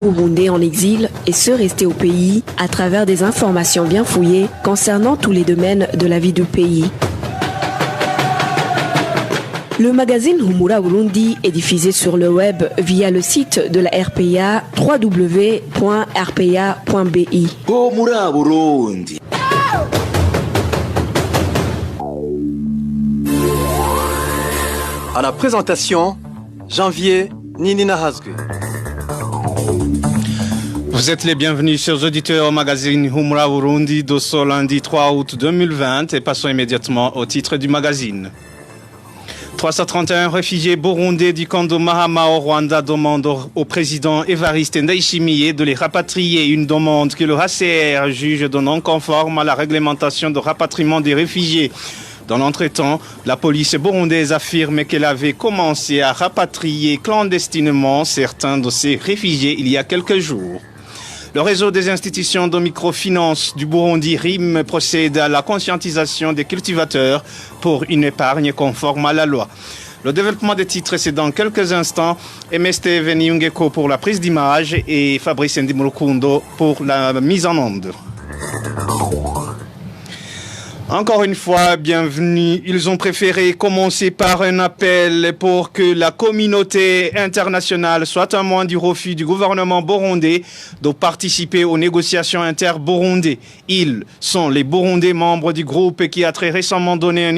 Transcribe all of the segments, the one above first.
Burundais en exil et ceux restés au pays à travers des informations bien fouillées concernant tous les domaines de la vie du pays. Le magazine Humura Burundi est diffusé sur le web via le site de la RPA www.rpa.bi. Humura Burundi. À la présentation, Janvier Ninina Hazgue. Vous êtes les bienvenus, chers auditeurs, au magazine Humura Burundi de ce lundi 3 août 2020 et passons immédiatement au titre du magazine. 331 réfugiés burundais du camp de Mahama au Rwanda demandent au président Evariste Ndayishimiye de les rapatrier. Une demande que le HCR juge de non conforme à la réglementation de rapatriement des réfugiés. Dans l'entretemps, la police burundaise affirme qu'elle avait commencé à rapatrier clandestinement certains de ces réfugiés il y a quelques jours. Le réseau des institutions de microfinance du Burundi, RIM, procède à la conscientisation des cultivateurs pour une épargne conforme à la loi. Le développement des titres, c'est dans quelques instants. MST Veniungeko pour la prise d'image et Fabrice Ndimurukundo pour la mise en onde. Encore une fois, bienvenue. Ils ont préféré commencer par un appel pour que la communauté internationale soit témoin du refus du gouvernement burundais de participer aux négociations inter-burundais. Ils sont les Burundais membres du groupe qui a très récemment donné un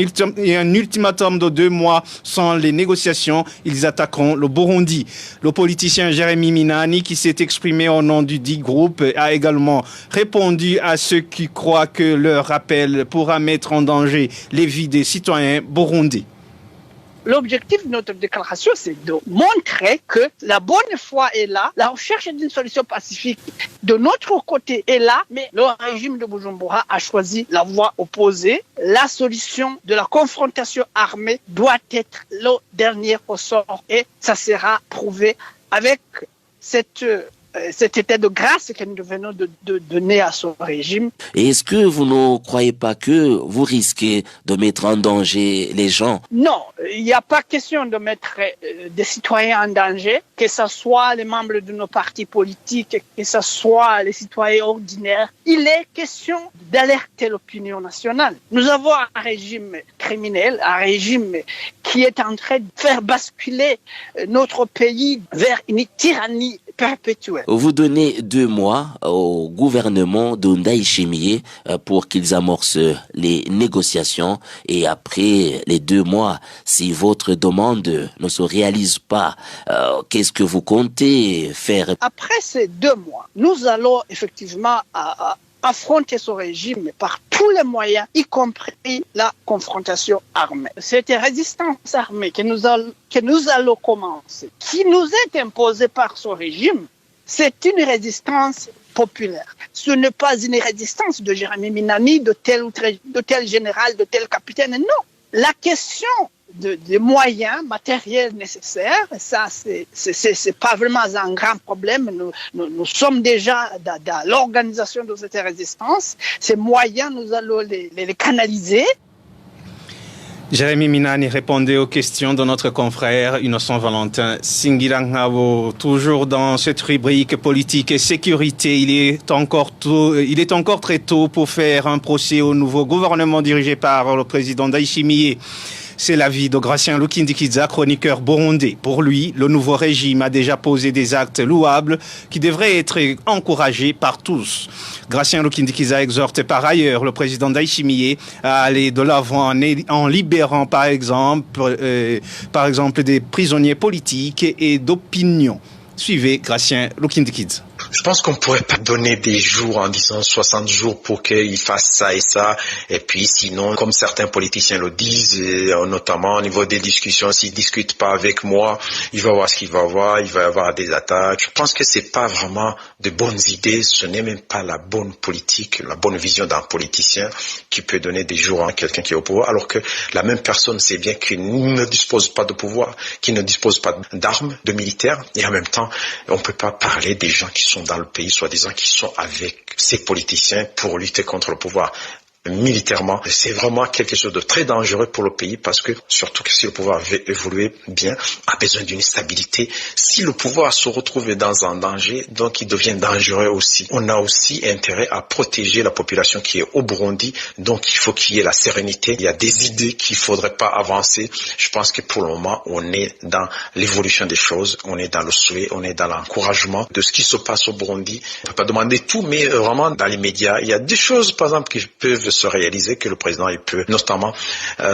ultimatum de 2 mois sans les négociations. Ils attaqueront le Burundi. Le politicien Jérémy Minani, qui s'est exprimé au nom du dit groupe, a également répondu à ceux qui croient que leur appel pourra mettre en danger les vies des citoyens burundais. L'objectif de notre déclaration, c'est de montrer que la bonne foi est là, la recherche d'une solution pacifique de notre côté est là, mais le régime de Bujumbura a choisi la voie opposée. La solution de la confrontation armée doit être le dernier ressort et ça sera prouvé avec cet état de grâce que nous venons de donner à son régime. Est-ce que vous ne croyez pas que vous risquez de mettre en danger les gens? Non, il n'y a pas question de mettre des citoyens en danger, que ce soit les membres de nos partis politiques, que ce soit les citoyens ordinaires. Il est question d'alerter l'opinion nationale. Nous avons un régime criminel, un régime qui est en train de faire basculer notre pays vers une tyrannie perpétuelle. Vous donnez 2 mois au gouvernement de Ndayishimiye pour qu'ils amorcent les négociations et après les 2 mois, si votre demande ne se réalise pas, qu'est-ce que vous comptez faire? Après ces 2 mois, nous allons effectivement affronter ce régime par tous les moyens, y compris la confrontation armée. Cette résistance armée que nous allons commencer, qui nous est imposée par ce régime, c'est une résistance populaire. Ce n'est pas une résistance de Jérémy Minani, de tel général, de tel capitaine, non. La question des moyens matériels nécessaires, ça c'est pas vraiment un grand problème. Nous sommes déjà dans l'organisation de cette résistance. Ces moyens, nous allons les canaliser. Jérémy Minani répondait aux questions de notre confrère Innocent Valentin Singirangabo. Toujours dans cette rubrique politique et sécurité, il est encore très tôt pour faire un procès au nouveau gouvernement dirigé par le président Ndayishimiye. C'est l'avis de Gratien Lukindikiza, chroniqueur burundais. Pour lui, le nouveau régime a déjà posé des actes louables qui devraient être encouragés par tous. Gratien Lukindikiza exhorte par ailleurs le président Ndayishimiye à aller de l'avant en libérant par exemple des prisonniers politiques et d'opinion. Suivez Gratien Lukindikiza. Je pense qu'on pourrait pas donner des jours en disant 60 jours pour qu'il fasse ça et ça. Et puis sinon, comme certains politiciens le disent, notamment au niveau des discussions, s'il discute pas avec moi, il va voir ce qu'il va voir, il va y avoir des attaques. Je pense que c'est pas vraiment de bonnes idées. Ce n'est même pas la bonne politique, la bonne vision d'un politicien qui peut donner des jours à quelqu'un qui est au pouvoir, alors que la même personne sait bien qu'il ne dispose pas de pouvoir, qu'il ne dispose pas d'armes, de militaires, et en même temps, on peut pas parler des gens qui sont dans le pays, soi-disant qui sont avec ces politiciens pour lutter contre le pouvoir. militairement. C'est vraiment quelque chose de très dangereux pour le pays parce que, surtout que si le pouvoir veut évoluer bien, a besoin d'une stabilité. Si le pouvoir se retrouve dans un danger, donc il devient dangereux aussi. On a aussi intérêt à protéger la population qui est au Burundi, donc il faut qu'il y ait la sérénité. Il y a des idées qu'il ne faudrait pas avancer. Je pense que pour le moment, on est dans l'évolution des choses, on est dans le souhait, on est dans l'encouragement de ce qui se passe au Burundi. On ne peut pas demander tout, mais vraiment dans les médias, il y a des choses, par exemple, qui peuvent se réaliser, que le président il peut, notamment,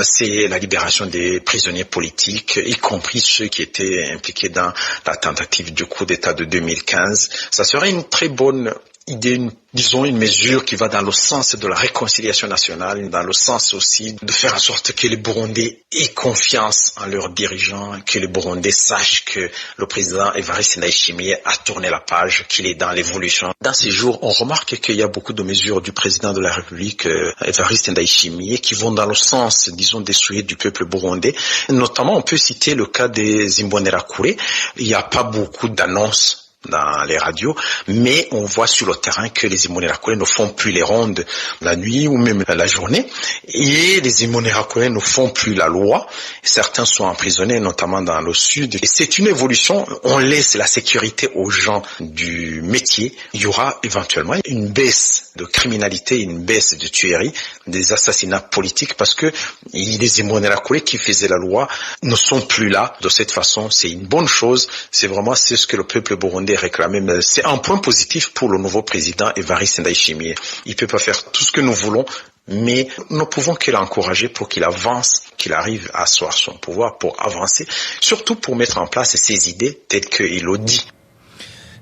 c'est la libération des prisonniers politiques, y compris ceux qui étaient impliqués dans la tentative du coup d'État de 2015. Ça serait une très bonne idée, une mesure qui va dans le sens de la réconciliation nationale, dans le sens aussi de faire en sorte que les Burundais aient confiance en leurs dirigeants, que les Burundais sachent que le président Evariste Ndayishimiye a tourné la page, qu'il est dans l'évolution. Dans ces jours, on remarque qu'il y a beaucoup de mesures du président de la République, Evariste Ndayishimiye, qui vont dans le sens, disons, des souhaits du peuple burundais. Notamment, on peut citer le cas des Imbonerakure. Il n'y a pas beaucoup d'annonces dans les radios, mais on voit sur le terrain que les Imbonerakure ne font plus les rondes la nuit ou même la journée, et les Imbonerakure ne font plus la loi. Certains sont emprisonnés, notamment dans le sud. Et c'est une évolution. On laisse la sécurité aux gens du métier. Il y aura éventuellement une baisse de criminalité, une baisse de tueries, des assassinats politiques, parce que les Imbonerakure qui faisaient la loi ne sont plus là. De cette façon, c'est une bonne chose. C'est ce que le peuple burundais réclamé, mais c'est un point positif pour le nouveau président Evariste Ndayishimiye. Il peut pas faire tout ce que nous voulons, mais nous pouvons que l'encourager pour qu'il avance, qu'il arrive à asseoir son pouvoir pour avancer, surtout pour mettre en place ses idées telles qu'il le dit.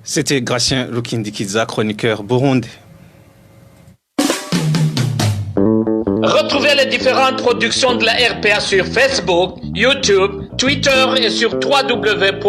C'était Gratien Rukindikiza, chroniqueur burundais. Retrouvez les différentes productions de la RPA sur Facebook, YouTube, Twitter et sur www.rpa.bi.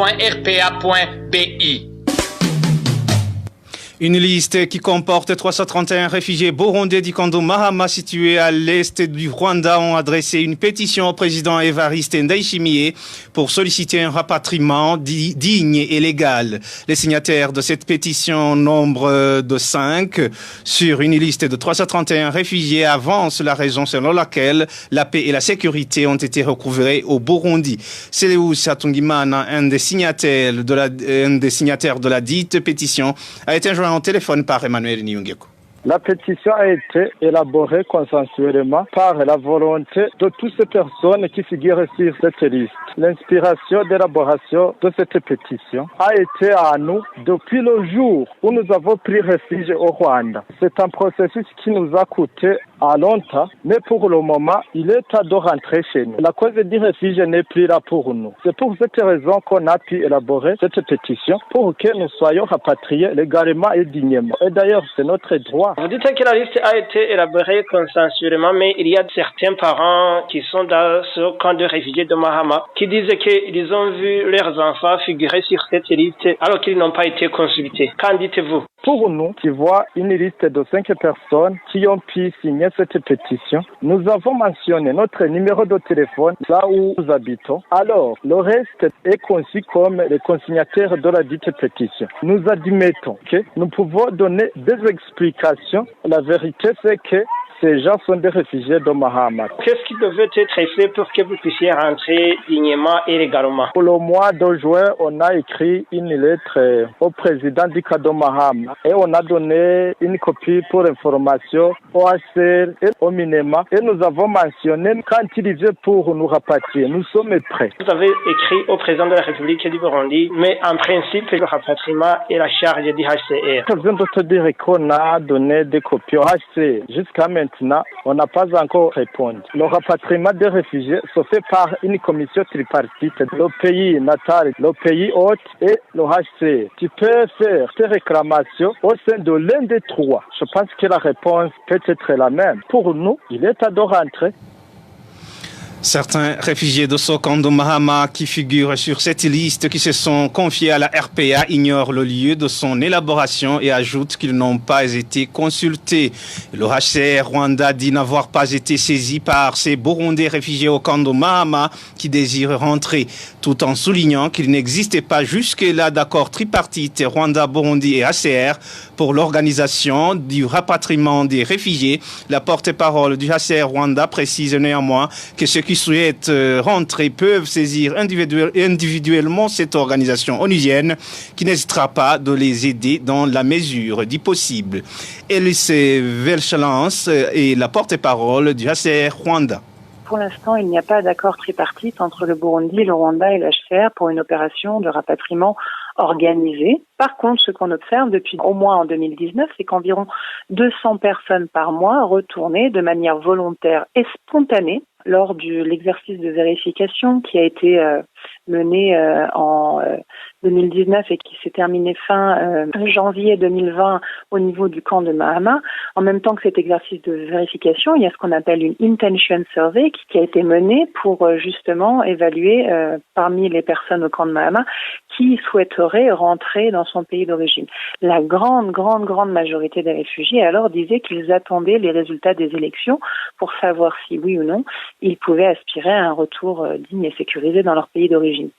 Une liste qui comporte 331 réfugiés burundais d'Ikondo Mahama situés à l'est du Rwanda ont adressé une pétition au président Evariste Ndayishimiye pour solliciter un rapatriement digne et légal. Les signataires de cette pétition, nombre de 5 sur une liste de 331 réfugiés, avancent la raison selon laquelle la paix et la sécurité ont été recouvrées au Burundi. Seleusa Tungimana, un des signataires de la dite pétition, a été joint au téléphone par Emmanuel Nyungeko. La pétition a été élaborée consensuellement par la volonté de toutes ces personnes qui figurent sur cette liste. L'inspiration d'élaboration de cette pétition a été à nous depuis le jour où nous avons pris refuge au Rwanda. C'est un processus qui nous a coûté à longtemps, mais pour le moment, il est temps de rentrer chez nous. La cause du refuge n'est plus là pour nous. C'est pour cette raison qu'on a pu élaborer cette pétition pour que nous soyons rapatriés légalement et dignement. Et d'ailleurs, c'est notre droit. Vous dites que la liste a été élaborée consensuellement, mais il y a certains parents qui sont dans ce camp de réfugiés de Mahama qui disent qu'ils ont vu leurs enfants figurer sur cette liste alors qu'ils n'ont pas été consultés. Qu'en dites-vous? Pour nous, qui voient une liste de 5 personnes qui ont pu signer cette pétition, nous avons mentionné notre numéro de téléphone là où nous habitons. Alors, le reste est conçu comme les consignataires de la dite pétition. Nous admettons que nous pouvons donner des explications. La vérité, c'est que ces gens sont des réfugiés de Mahama. Qu'est-ce qui devait être fait pour que vous puissiez rentrer dignement et légalement? Pour le mois de juin, on a écrit une lettre au président du cas de Mahama et on a donné une copie pour information au HCR et au MINEMA et nous avons mentionné quand il vient pour nous rapatrier. Nous sommes prêts. Vous avez écrit au président de la République du Burundi, mais en principe, le rapatriement est la charge du HCR. Je viens de te dire qu'on a donné des copies au HCR. Jusqu'à maintenant, on n'a pas encore répondu. Le rapatriement des réfugiés se fait par une commission tripartite, le pays natal, le pays hôte et le HCR. Tu peux faire tes réclamations au sein de l'un des trois. Je pense que la réponse peut être la même. Pour nous, il est temps de rentrer. Certains réfugiés de ce camp de Mahama qui figurent sur cette liste qui se sont confiés à la RPA ignorent le lieu de son élaboration et ajoutent qu'ils n'ont pas été consultés. Le HCR Rwanda dit n'avoir pas été saisi par ces Burundais réfugiés au camp de Mahama qui désirent rentrer, tout en soulignant qu'il n'existait pas jusque-là d'accord tripartite Rwanda, Burundi et HCR pour l'organisation du rapatriement des réfugiés. La porte-parole du HCR Rwanda précise néanmoins que ceux qui souhaitent rentrer peuvent saisir individuellement cette organisation onusienne qui n'hésitera pas de les aider dans la mesure du possible. Elise Velchalance est la porte-parole du HCR Rwanda. Pour l'instant, il n'y a pas d'accord tripartite entre le Burundi, le Rwanda et le HCR pour une opération de rapatriement organisée. Par contre, ce qu'on observe depuis au moins en 2019, c'est qu'environ 200 personnes par mois retournaient de manière volontaire et spontanée lors de l'exercice de vérification qui a été mené en 2019 et qui s'est terminé fin janvier 2020 au niveau du camp de Mahama. En même temps que cet exercice de vérification, il y a ce qu'on appelle une intention survey qui a été menée pour justement évaluer parmi les personnes au camp de Mahama qui souhaiteraient rentrer dans son pays d'origine. La grande majorité des réfugiés alors disaient qu'ils attendaient les résultats des élections pour savoir si oui ou non ils pouvaient aspirer à un retour digne et sécurisé dans leur pays d'origine.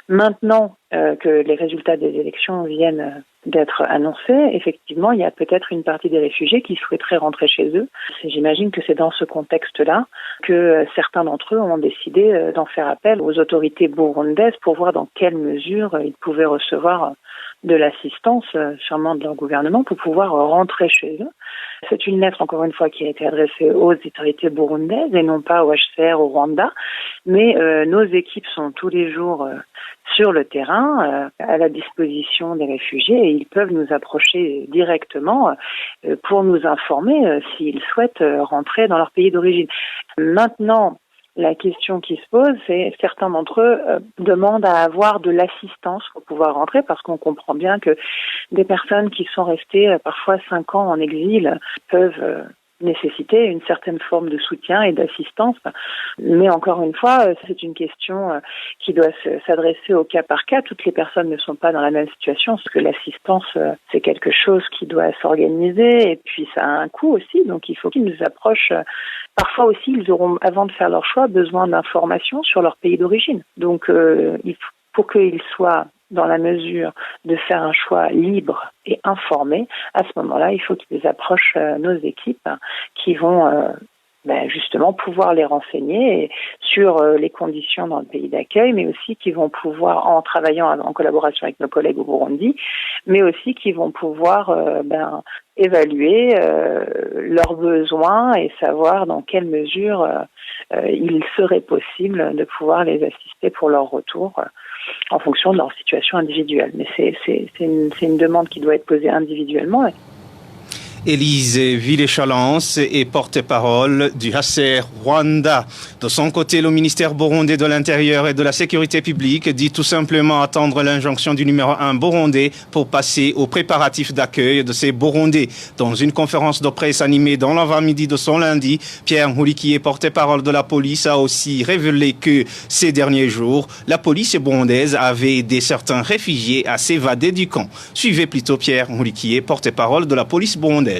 Maintenant que les résultats des élections viennent d'être annoncés, effectivement, il y a peut-être une partie des réfugiés qui souhaiteraient rentrer chez eux. J'imagine que c'est dans ce contexte-là que certains d'entre eux ont décidé d'en faire appel aux autorités burundaises pour voir dans quelle mesure ils pouvaient recevoir de l'assistance, sûrement de leur gouvernement, pour pouvoir rentrer chez eux. C'est une lettre, encore une fois, qui a été adressée aux autorités burundaises et non pas au HCR, au Rwanda. Mais nos équipes sont tous les jours sur le terrain, à la disposition des réfugiés, et ils peuvent nous approcher directement pour nous informer s'ils souhaitent rentrer dans leur pays d'origine. Maintenant, la question qui se pose, c'est certains d'entre eux demandent à avoir de l'assistance pour pouvoir rentrer, parce qu'on comprend bien que des personnes qui sont restées parfois 5 ans en exil peuvent nécessiter une certaine forme de soutien et d'assistance. Mais encore une fois, c'est une question qui doit s'adresser au cas par cas. Toutes les personnes ne sont pas dans la même situation, parce que l'assistance, c'est quelque chose qui doit s'organiser, et puis ça a un coût aussi, donc il faut qu'ils nous approchent. Parfois aussi, ils auront, avant de faire leur choix, besoin d'informations sur leur pays d'origine. Donc, pour qu'ils soient dans la mesure de faire un choix libre et informé, à ce moment-là, il faut qu'ils approchent nos équipes qui vont justement pouvoir les renseigner sur les conditions dans le pays d'accueil, mais aussi qui vont pouvoir, en travaillant en collaboration avec nos collègues au Burundi, mais aussi qui vont pouvoir évaluer leurs besoins et savoir dans quelle mesure il serait possible de pouvoir les assister pour leur retour en fonction de leur situation individuelle. Mais c'est une demande qui doit être posée individuellement. Elise Villechalance est porte-parole du HCR Rwanda. De son côté, le ministère burundais de l'Intérieur et de la Sécurité publique dit tout simplement attendre l'injonction du numéro 1 burundais pour passer aux préparatifs d'accueil de ces Burundais. Dans une conférence de presse animée dans l'avant-midi de son lundi, Pierre Nkurikiye, porte-parole de la police, a aussi révélé que ces derniers jours, la police burundaise avait aidé certains réfugiés à s'évader du camp. Suivez plutôt Pierre Nkurikiye, porte-parole de la police burundaise.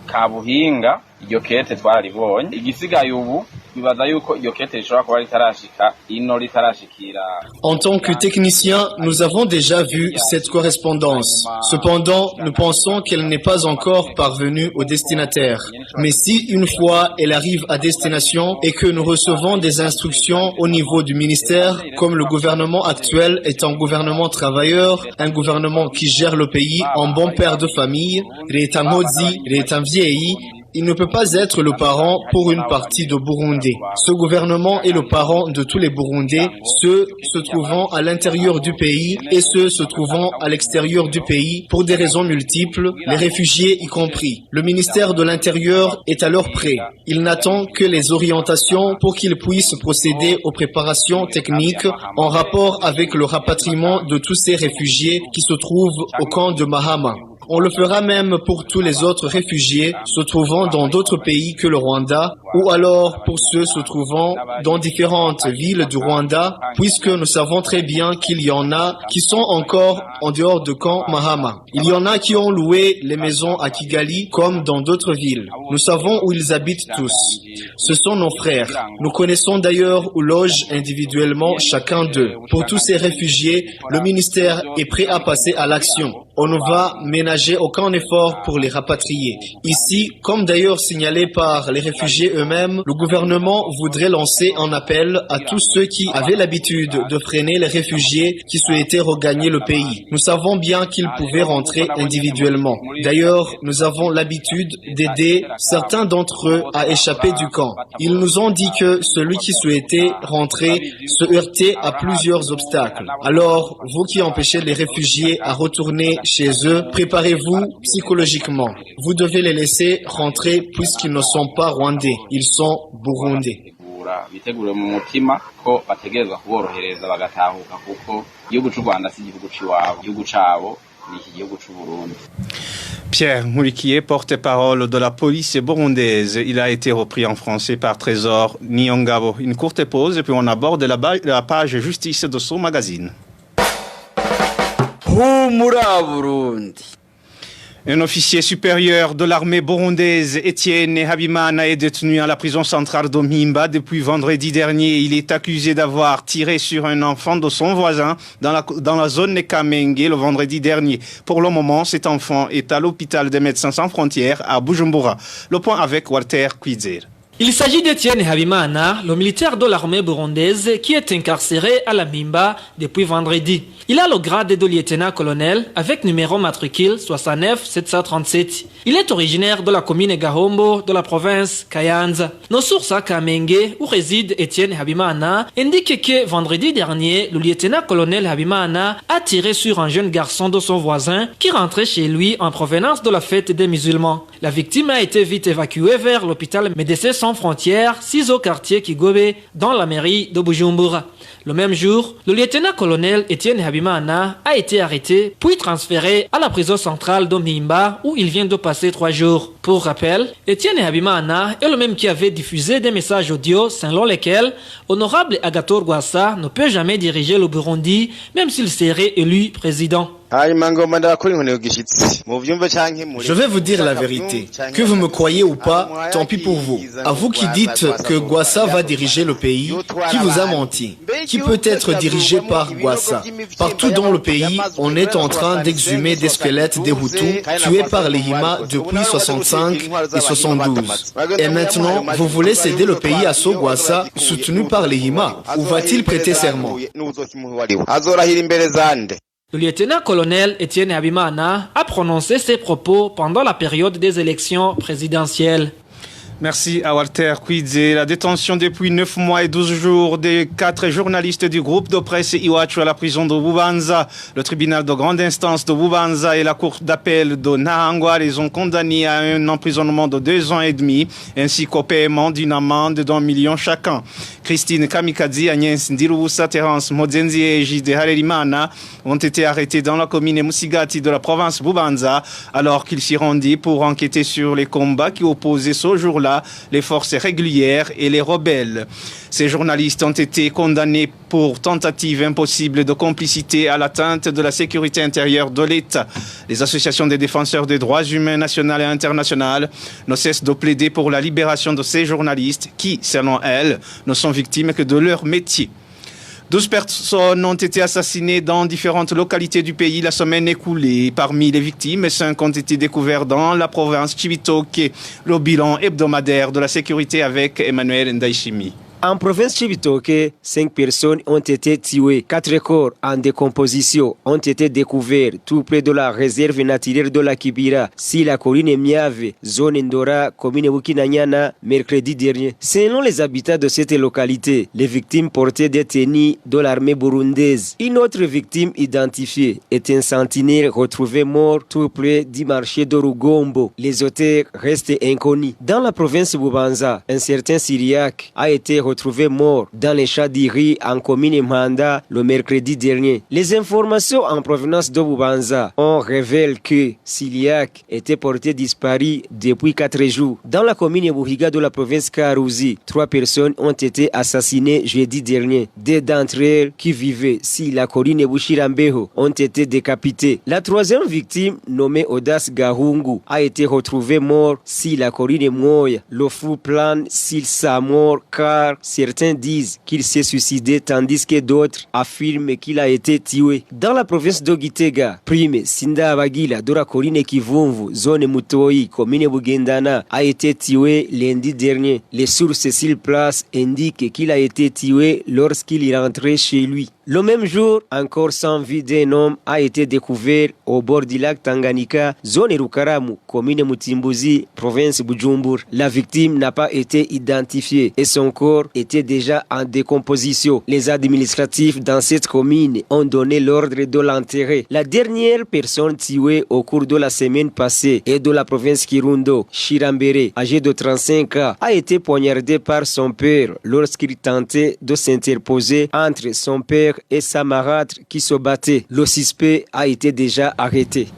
Kabuhinga iryo kete twararibonye igisigaye ubu bibaza yuko iryo kete rishobora kuba ritarashika ino ritarashikira. En tant que technicien, nous avons déjà vu cette correspondance. Cependant, nous pensons qu'elle n'est pas encore parvenue au destinataire. Mais si une fois elle arrive à destination et que nous recevons des instructions au niveau du ministère, comme le gouvernement actuel est un gouvernement travailleur, un gouvernement qui gère le pays en bon père de famille, Leta Modi, Leta Vieilli, il ne peut pas être le parent pour une partie de Burundi. Ce gouvernement est le parent de tous les Burundais, ceux se trouvant à l'intérieur du pays et ceux se trouvant à l'extérieur du pays pour des raisons multiples, les réfugiés y compris. Le ministère de l'Intérieur est alors prêt. Il n'attend que les orientations pour qu'il puisse procéder aux préparations techniques en rapport avec le rapatriement de tous ces réfugiés qui se trouvent au camp de Mahama. On le fera même pour tous les autres réfugiés se trouvant dans d'autres pays que le Rwanda, ou alors pour ceux se trouvant dans différentes villes du Rwanda, puisque nous savons très bien qu'il y en a qui sont encore en dehors de Camp Mahama. Il y en a qui ont loué les maisons à Kigali comme dans d'autres villes. Nous savons où ils habitent tous. Ce sont nos frères. Nous connaissons d'ailleurs où logent individuellement chacun d'eux. Pour tous ces réfugiés, le ministère est prêt à passer à l'action. On ne va ménager aucun effort pour les rapatrier. Ici, comme d'ailleurs signalé par les réfugiés eux-mêmes, le gouvernement voudrait lancer un appel à tous ceux qui avaient l'habitude de freiner les réfugiés qui souhaitaient regagner le pays. Nous savons bien qu'ils pouvaient rentrer individuellement. D'ailleurs, nous avons l'habitude d'aider certains d'entre eux à échapper du camp. Ils nous ont dit que celui qui souhaitait rentrer se heurtait à plusieurs obstacles. Alors, vous qui empêchez les réfugiés à retourner chez eux, préparez-vous psychologiquement. Vous devez les laisser rentrer puisqu'ils ne sont pas rwandais, ils sont burundais. bitegure mu mutima ko bategerezwa kuborohereza bagatahuka kuko igihugu cy'u Rwanda si igihugu cy'iwabo, igihugu cyabo ni iki gihugu cy'u Burundi. Pierre Mouliquier, porte-parole de la police burundaise. Il a été repris en français par Trésor Nyongabo. Une courte pause et puis on aborde la page justice de son magazine. Humura Burundi. Un officier supérieur de l'armée burundaise, Etienne Habimana, est détenu à la prison centrale d'Omimba depuis vendredi dernier. Il est accusé d'avoir tiré sur un enfant de son voisin dans la zone de Kamenge le vendredi dernier. Pour le moment, cet enfant est à l'hôpital des Médecins sans frontières à Bujumbura. Le point avec Walter Kwizera. Il s'agit d'Etienne Habimana, le militaire de l'armée burundaise qui est incarcéré à la Mimba depuis vendredi. Il a le grade de lieutenant-colonel avec numéro matricule 69737. Il est originaire de la commune Gahombo de la province Kayanza. Nos sources à Kamenge, où réside Etienne Habimana, indiquent que vendredi dernier, le lieutenant-colonel Habimana a tiré sur un jeune garçon de son voisin qui rentrait chez lui en provenance de la fête des musulmans. La victime a été vite évacuée vers l'hôpital Médecins sans frontières, 6 au quartier Kigobe, dans la mairie de Bujumbura. Le même jour, le lieutenant-colonel Etienne Habimana a été arrêté puis transféré à la prison centrale d'Omimba où il vient de passer 3 jours. Pour rappel, Etienne Habimana est le même qui avait diffusé des messages audio selon lesquels Honorable Agathon Rwasa ne peut jamais diriger le Burundi même s'il serait élu président. Je vais vous dire la vérité. Que vous me croyez ou pas, tant pis pour vous. À vous qui dites que Rwasa va diriger le pays, qui vous a menti? Qui peut être dirigé par Rwasa? Partout dans le pays, on est en train d'exhumer des squelettes des Hutus tués par les Hima depuis 65 et 72. Et maintenant, vous voulez céder le pays à ce Rwasa soutenu par les Hima? Où va-t-il prêter serment? Le lieutenant-colonel Etienne Habimana a prononcé ses propos pendant la période des élections présidentielles. Merci à Walter Kwidze. La détention depuis 9 mois et 12 jours des 4 journalistes du groupe de presse Iwachu à la prison de Bubanza. Le tribunal de grande instance de Bubanza et la cour d'appel de Nahangwa les ont condamnés à un emprisonnement de 2 ans et demi ainsi qu'au paiement d'une amende d'1 million chacun. Christine Kamikazi, Agnès Ndirubusa, Terence Modzenzi et Gide Harerimana ont été arrêtés dans la commune Musigati de la province Bubanza alors qu'ils s'y rendaient pour enquêter sur les combats qui opposaient ce jour-là les forces régulières et les rebelles. Ces journalistes ont été condamnés pour tentative impossible de complicité à l'atteinte de la sécurité intérieure de l'État. Les associations des défenseurs des droits humains nationales et internationales ne cessent de plaider pour la libération de ces journalistes qui, selon elles, ne sont victimes que de leur métier. 12 personnes ont été assassinées dans différentes localités du pays la semaine écoulée. Parmi les victimes, 5 ont été découverts dans la province Chibitoke. Le bilan hebdomadaire de la sécurité avec Emmanuel Ndaishimi. En province Chibitoke, 5 personnes ont été tuées. 4 corps en décomposition ont été découverts tout près de la réserve naturelle de la Kibira, si la colline Miave, zone Ndora, commune Bukinanyana, mercredi dernier. Selon les habitants de cette localité, les victimes portaient des tenues de l'armée burundaise. Une autre victime identifiée est un sentinelle retrouvé mort tout près du marché de Rugombo. Les auteurs restent inconnus. Dans la province Bubanza, un certain Syriaque a été retrouvé retrouvé mort dans les champs d'Iri en commune Manda le mercredi dernier. Les informations en provenance de Bubanza ont révélé que Siliak était porté disparu depuis 4 jours. Dans la commune Buhiga de la province Karouzi, 3 personnes ont été assassinées jeudi dernier. 2 d'entre elles qui vivaient sur la colline Bushirambeho ont été décapitées. La 3e victime, nommée Odas Gahungu, a été retrouvée mort sur la colline Moya. Le fou plane sur sa mort car certains disent qu'il s'est suicidé tandis que d'autres affirment qu'il a été tué. Dans la province d'Ogitega, Prime Sinda Abagila de la colline Kivumvu, zone Mutoi, commune Bugendana, a été tué lundi dernier. Les sources sur place indiquent qu'il a été tué lorsqu'il rentrait chez lui. Le même jour, encore sans vie d'un homme a été découvert au bord du lac Tanganyika, zone Rukaramu, commune Mutimbuzi, province Bujumbura. La victime n'a pas été identifiée et son corps était déjà en décomposition. Les administratifs dans cette commune ont donné l'ordre de l'enterrer. La dernière personne tuée au cours de la semaine passée est de la province Kirundo, Shirambere, âgé de 35 ans, a été poignardé par son père lorsqu'il tentait de s'interposer entre son père et sa marâtre qui se battait. Le suspect a été déjà arrêté.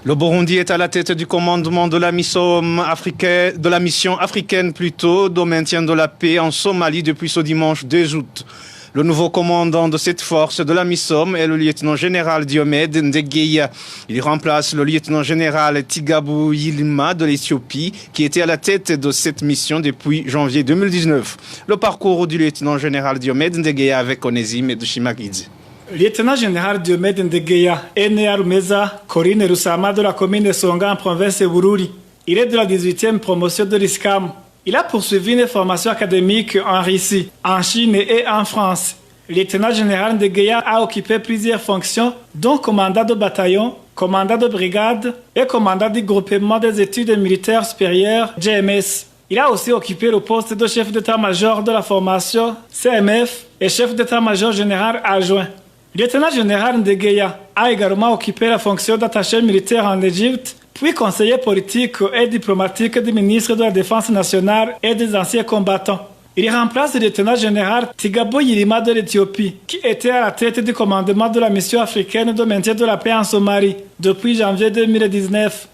Le Burundi est à la tête du commandement de la mission africaine, de maintien de la paix en Somalie depuis ce dimanche 2 août. Le nouveau commandant de cette force de la MISOM est le lieutenant-général Diomède Ndegeya. Il remplace le lieutenant-général Tigabou Yilma de l'Éthiopie, qui était à la tête de cette mission depuis janvier 2019. Le parcours du lieutenant-général Diomède Ndegeya avec Onésime et Dushimagidze. Lieutenant-général Diomède Ndegeya est né à Rumeza, Corine Rusama de la commune de Songa en province de Bururi. Il est de la 18e promotion de l'ISCAM. Il a poursuivi une formation académique en Russie, en Chine et en France. Le lieutenant-général Ndegeya a occupé plusieurs fonctions, dont commandant de bataillon, commandant de brigade et commandant du groupement des études militaires supérieures, GMS. Il a aussi occupé le poste de chef d'état-major de la formation, CMF, et chef d'état-major général adjoint. Le lieutenant-général Ndegeya a également occupé la fonction d'attaché militaire en Égypte, puis conseiller politique et diplomatique du ministre de la Défense nationale et des anciens combattants. Il remplace le lieutenant-général Tigabou Yilima de l'Éthiopie, qui était à la tête du commandement de la mission africaine de maintien de la paix en Somalie depuis janvier 2019.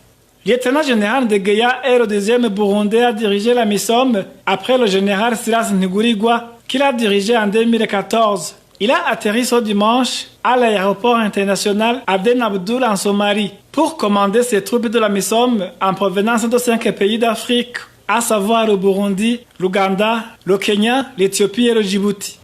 Le lieutenant-général Ndegeya est le 2e Burundais à diriger la MISOM après le général Silas Ntigurirwa, qu'il a dirigé en 2014. Il a atterri ce dimanche à l'aéroport international Aden Abdoul en Somalie pour commander ses troupes de la MISOM en provenance de 5 pays d'Afrique, à savoir le Burundi, l'Ouganda, le Kenya, l'Éthiopie et le Djibouti.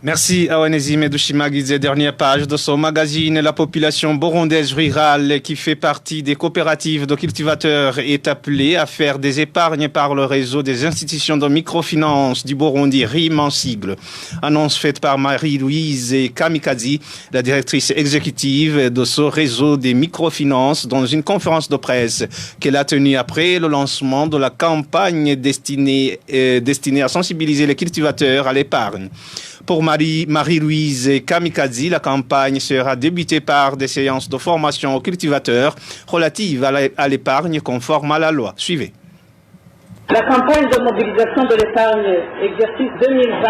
Merci à Onésime Dushimagidze. Dernière page de son magazine. La population burundaise rurale qui fait partie des coopératives de cultivateurs est appelée à faire des épargnes par le réseau des institutions de microfinance du Burundi, RIM en sigle. Annonce faite par Marie-Louise Kamikazi, la directrice exécutive de ce réseau des microfinances, dans une conférence de presse qu'elle a tenue après le lancement de la campagne destinée à sensibiliser les cultivateurs à l'épargne. Pour Marie-Louise Kamikazi, la campagne sera débutée par des séances de formation aux cultivateurs relatives à l'épargne conforme à la loi. Suivez. La campagne de mobilisation de l'épargne exercice 2020,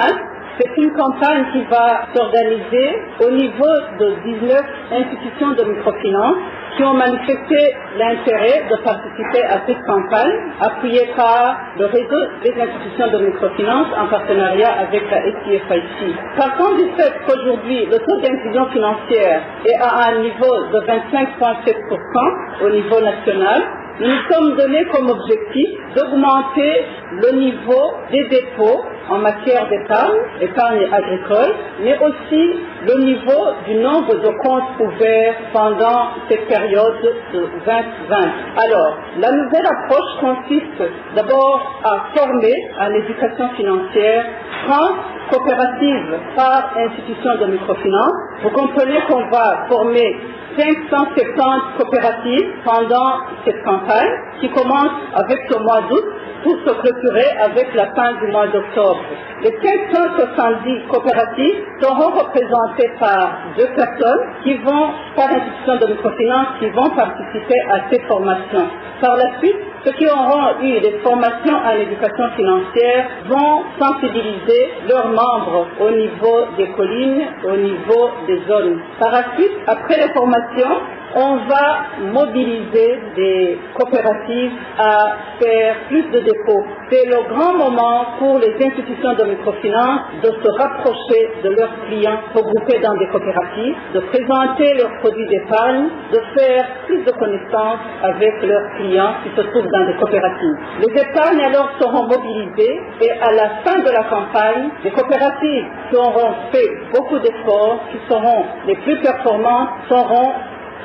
c'est une campagne qui va s'organiser au niveau de 19 institutions de microfinance qui ont manifesté l'intérêt de participer à cette campagne, appuyée par le réseau des institutions de microfinance en partenariat avec la SIFIC. Partant du fait qu'aujourd'hui, le taux d'inclusion financière est à un niveau de 25,7% au niveau national, nous nous sommes donnés comme objectif d'augmenter le niveau des dépôts en matière épargne agricole, mais aussi le niveau du nombre de comptes ouverts pendant cette période de 2020. Alors, la nouvelle approche consiste d'abord à former à l'éducation financière 30 coopératives par institution de microfinance. Vous comprenez qu'on va former 570 coopératives pendant cette campagne qui commence avec ce mois d'août pour se clôturer avec la fin du mois d'octobre. Les 570 coopératives seront représentées par 2 personnes qui vont, par institution de microfinance, qui vont participer à ces formations. Par la suite, Ceux qui auront eu des formations en éducation financière vont sensibiliser leurs membres au niveau des collines, au niveau des zones. Par la suite, après les formations, on va mobiliser des coopératives à faire plus de dépôts. C'est le grand moment pour les institutions de microfinance de se rapprocher de leurs clients regroupés dans des coopératives, de présenter leurs produits d'épargne, de faire plus de connaissances avec leurs clients qui se trouvent dans des coopératives. Les épargnes alors seront mobilisées et à la fin de la campagne, les coopératives qui auront fait beaucoup d'efforts, qui seront les plus performantes, seront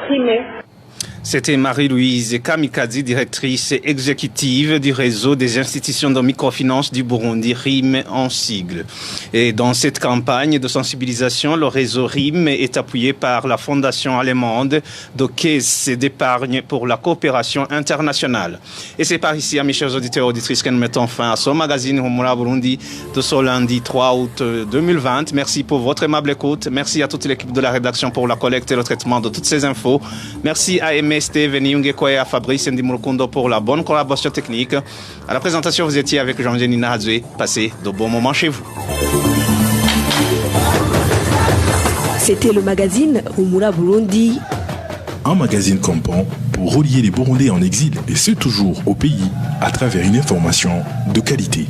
primées. C'était Marie-Louise Kamikazi, directrice exécutive du réseau des institutions de microfinance du Burundi, RIM en sigle. Et dans cette campagne de sensibilisation, le réseau RIM est appuyé par la fondation allemande de caisse d'épargne pour la coopération internationale. Et c'est par ici, mes chers auditeurs et auditrices, que nous mettons fin à ce magazine Humura Burundi de ce lundi 3 août 2020. Merci pour votre aimable écoute. Merci à toute l'équipe de la rédaction pour la collecte et le traitement de toutes ces infos. Merci à Steve Niungekwe et à Fabrice Ndimurukundo pour la bonne collaboration technique. À la présentation, vous étiez avec Jean-Denis Nahadzoué. Passez de bons moments chez vous. C'était le magazine Humura Burundi. Un magazine comptant pour relier les Burundais en exil, et ce toujours au pays, à travers une information de qualité.